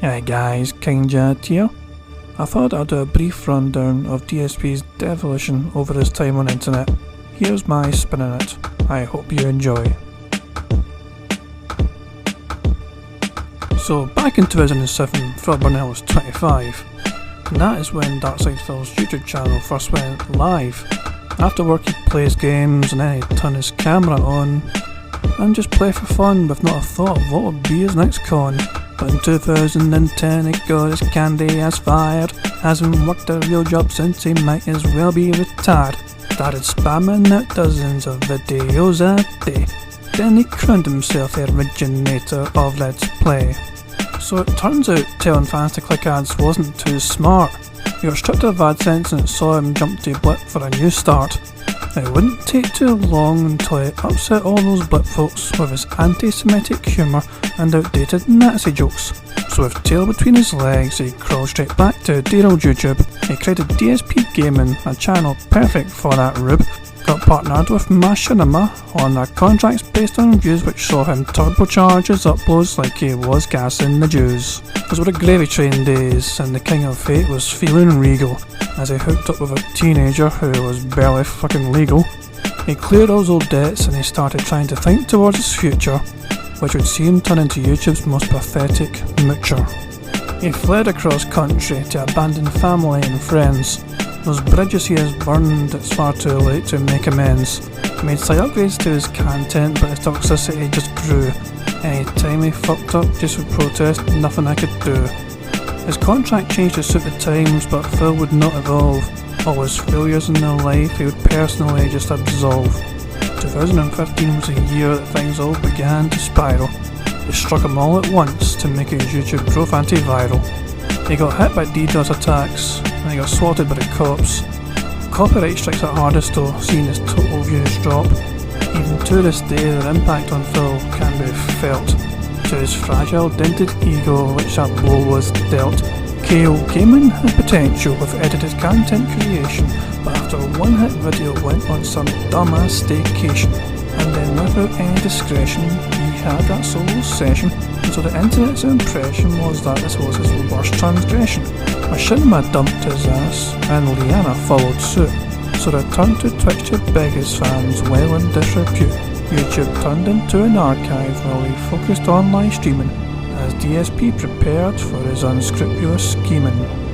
Hey guys, KINGJAD here. I thought I'd do a brief rundown of DSP's devolution over his time on internet. Here's my spin on it. I hope you enjoy. So back in 2007, Phil Burnell was 25, and that is when Darksyde Phil's YouTube channel first went live. After work he plays games and then he'd turn his camera on and just play for fun with not a thought of what would be his next con. But in 2010 he got his candy ass fired, hasn't worked a real job since, he might as well be retired. Started spamming out dozens of videos a day, then he crowned himself the originator of Let's Play. So it turns out telling fans to click ads wasn't too smart. He got stripped of AdSense and it saw him jump to Blip for a new start. It wouldn't take too long until he upset all those Blip folks with his anti-Semitic humour and outdated Nazi jokes. So with tail between his legs he crawled straight back to dear old YouTube. He created DSP Gaming, a channel perfect for that rube. Got partnered with Machinima on their contracts based on reviews which saw him turbocharge his uploads like he was gassing the Jews. Those were the gravy train days, and the king of fate was feeling regal as he hooked up with a teenager who was barely fucking legal. He cleared all his old debts and he started trying to think towards his future, which would see him turn into YouTube's most pathetic moocher. He fled across country to abandon family and friends. Those bridges he has burned, it's far too late to make amends. He made slight upgrades to his content, but his toxicity just grew. Any time he fucked up just for protest, nothing I could do. His contract changed to suit the times, but Phil would not evolve. All his failures in their life he would personally just absolve. 2015 was a year that things all began to spiral. They struck him all at once to make his YouTube growth antiviral. He got hit by DDoS attacks, and he got swatted by the cops. Copyright strikes at hardest though, seeing his total views drop. Even to this day their impact on Phil can be felt. To his fragile dented ego which that blow was dealt. KO Gaming had potential with edited content creation, but after a one hit video went on some dumbass staycation, and then without any discretion he had that solo session, and so the internet's impression was that this was his worst transgression. Machinima dumped his ass, and Liana followed suit, so they turned to Twitch to beg his fans well in disrepute. YouTube turned into an archive while he focused on live streaming, as DSP prepared for his unscrupulous scheming.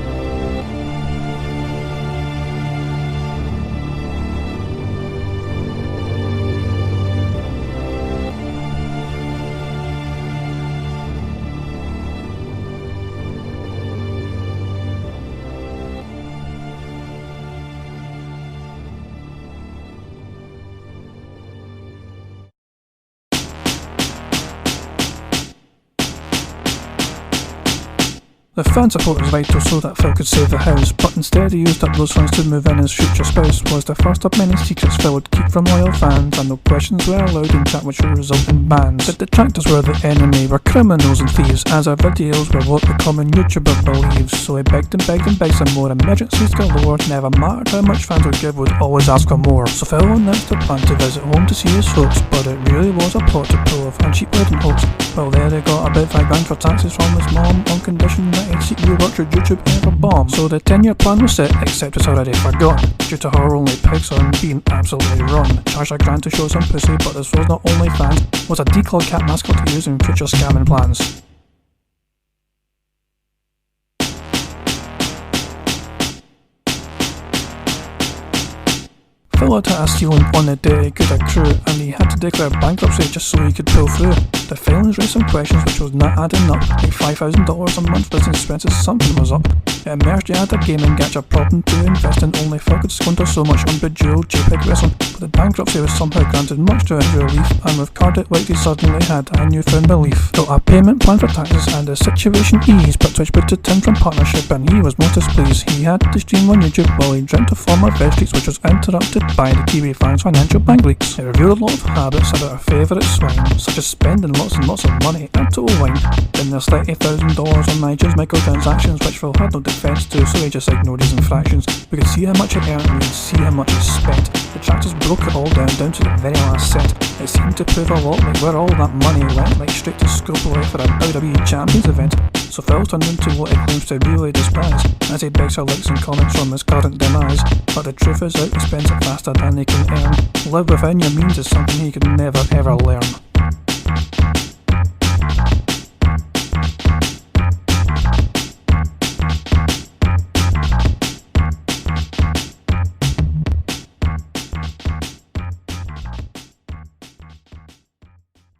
The fan support was vital so that Phil could save the house, but instead he used up those funds to move in his future spouse. Was the first of many secrets Phil would keep from loyal fans, and no questions were allowed in chat which would result in bans. The detractors were the enemy, were criminals and thieves, as our videos were what the common YouTuber believes. So he begged and begged and begged some more, emergencies galore, never mattered how much fans would give, would always ask for more. So Phil announced a plan to visit home to see his folks, but it really was a plot to pull off and cheap wedding hopes. Well there he got about £5 for taxes from his mom, on condition that he'd secretly work should YouTube ever bomb. So the 10-year plan was set, except it's already forgotten, due to her only pics on being absolutely run. Charged $1,000 to show some pussy, but this was not OnlyFans, was a declaw cat mascot to use in future scamming plans. Phil had hit a ceiling on the day he could accrue, and he had to declare bankruptcy just so he could pull through. The filings raised some questions which was not adding up, like $5,000 a month business expenses, something was up. It emerged he had a gaming gadget problem to invest in, only Phil could squander so much on bejeweled JPEG wrestling, but the bankruptcy was somehow granted much to his relief, and with card it like he suddenly had a newfound belief. Got a payment plan for taxes and the situation eased, but Twitch booted him from partnership and he was most displeased. He had to stream on YouTube while he dreamt of former Red Streaks, which was interrupted by the TV fans' financial bank leaks. It revealed a lot of habits about our favourite swine, such as spending lots and lots of money and total wine. Then there's $30,000 on iTunes microtransactions which Phil had no defence to, so he just ignored his infractions. We could see how much he earned and we could see how much he spent. The tractors broke it all down to the very last cent. It seemed to prove a lot like where all that money went, like straight to scope away for a WWE Champions event. so Phil's turned into what he claims to really despise, as he begs for likes and comments from his current demise. But the truth is out, he spends it faster than he can earn. Live within your means is something he could never ever learn.